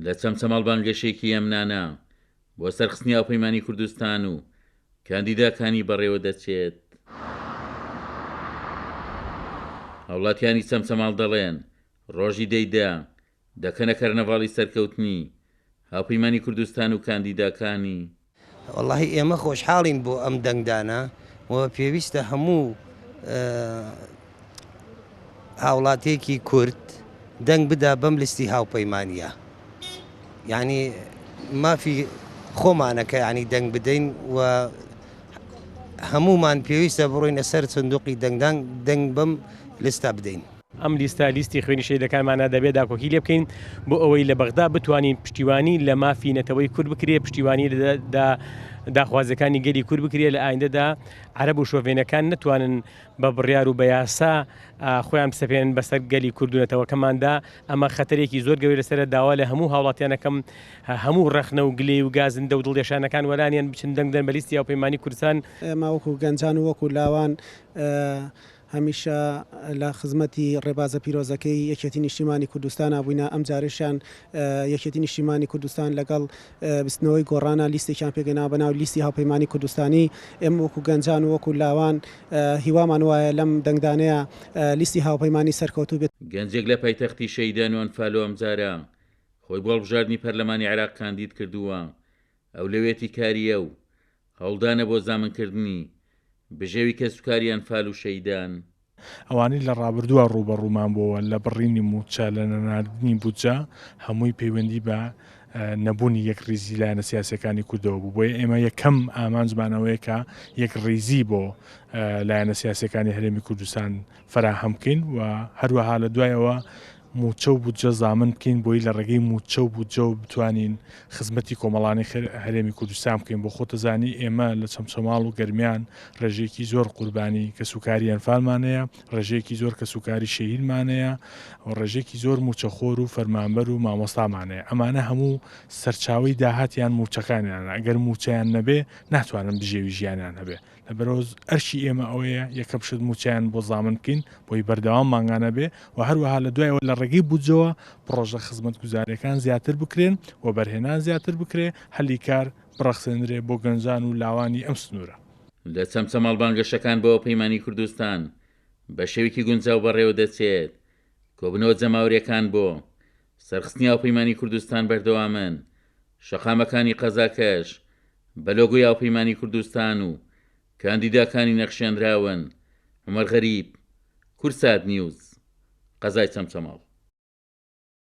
لە چەمچەماڵ بانگەشێکی ئەمنانە بۆ سەرخستنی هاوپەیمانی کوردستان و کاندیداکانی بەڕێوە دەچێت. هاوڵاتیانی چەمچەماڵ دەڵێن ڕۆژی دەیدا دەکەنە کەرنەڤاڵی سەرکەوتنی هاوپەیمانی کوردستان و کاندیداکانی. وەڵاهی ئێمە خۆشحاڵین بۆ ئەم دەنگدانە و پێویستە هەموو هاوڵاتیەکی کورد دەنگ بدا بەم لیستی هاوپەیمانیە، یعنی مافی خۆمانەکە ینی دەنگ بدەین و هەمومان پێویستە بڕۆینە سەر چندوقی دەنگدان دەنگ بەم لیستە بدەین. ئەم لیستە لیستی خوێنی شەیدەکانمانە دەبێت داکۆکی لێ بکەین بۆ ئەوەی لە بەغدا بتوانین پشتیوانی لە مافی نەتەوەی کورد بکرێ، پشتیوانی داخوازەکانی گەلی کورد بکرێت لە ئایندەدا عەرەب و شۆڤێنەکان نتوانن بە بڕیار و بە یاسا خۆیان بسەپێنن بەسەر گەلی کوردونەتەوەکەماندا. ئەمە خەتەرێکی زۆر گەورەی لەسەر داوا لە هەموو هاوڵاتیانەکەم هەموو ڕەخنە و گلێ و گازندە و دڵدێشانەکان وەلانیان بچن دەنگ بدەن بە لیستی هاوپەیمانی کوردستان. ئێمە وەکو گەنجان و وەکو لاوان هەمیشە لە خزمەتی ڕێبازە پیرۆزەکەی یەکێتی نیشتیمانی کوردستان بووینە. ئەم جارشیان یەکێتی نیشتیمانی کوردستان لەگەڵ بستنەوەی گۆڕانە لیستێکیان پێگەنا بەناو لیستی هاوپەیمانی کوردستانی. ئێمە وەکو گەنجان و وەکو لاوان هیوامان وایە لەم دەنگدانەیە لیستی هاوپەیمانی سەرکەوتوو بێت. گەنجێک لە پایتەختی شەیدان و ئەنفالۆ ئەمجارە خۆی بۆ هەڵبژاردنی پەرلەمانی عێراق کاندید کردووە. ئەو لەوێتی کاریە و هەوڵدانە بۆ زامنکردنی بژێوی کەسوکاری ئەنفال و شەیدان. ئەوانەی لە ڕابردووە ڕوبەڕوومان بۆوە لە بڕینی موچە لە نەناردنی بودجە هەمووی پەیوەندی بە نەبوونی یەک ڕیزی لایەنە سیاسەکانی کوردەوە بوو. بۆیە ئێمە یەکەم ئامانجمانەوەیە کە یەک ڕیزی بۆ لایەنە سیاسەکانی هەرێمی کوردستان فراهەم بکەین و هەروەها لە دوایەوە موچە و بودجە زامن بکەین بۆی لە ڕێگەی موچە و بودجە و بتوانین خزمەتی کۆمەڵانی هەرێمی کوردستان بکەین. بۆ خۆتەزانی ئێمە لە چەمچەماڵ و گەرمیان ڕێژەیەکی زۆر قوربانی کەسوکاری ئەنفالمانەیە، ڕێژەیەکی زۆر کەسوکاری شەهیدمانەیە و ڕێژێکی زۆر موچەخۆر و فەرمانبەر و مامۆستامانەیە. ئەمانە هەموو سەرچاوی داهاتیان موچەکانیانە. ئەگەر موچەیان نەبێ ناتوانن بژێوی ژیانیان هەبێ. لەبەرەوە ئەرشی ئێمە ئەوەیە یەکەم شت موچیان بۆ زامن بکەین بۆی بەردەوام مانگانە بێ و هەروەها لە دوایەوە لە ڕێگەی بودجەوە پرۆژە خزمەت گوزاریەکان زیاتر بکرێن و بەرهێنان زیاتر بکرێ، هەلی کار بڕەخسێنرێ بۆ گەنجان و لاوانی ئەم سنوورە. لە چەمچەماڵ بانگەشەکان بۆ پەیمانی کوردستان بە شێوێکی گونجاو بەڕێوە دەچێت. کۆبنەوە جەماوریەکان بۆ سەرخستنی هاوپەیمانی کوردستان بەردەوامن. شەقامەکانی قەزاکەش بە لۆگۆی هاوپەیمانی کوردستان و کاندیداکانی نەخشێنراون. عومەر غەریب، کورسات نیوز، قەزای چەمچەماڵ.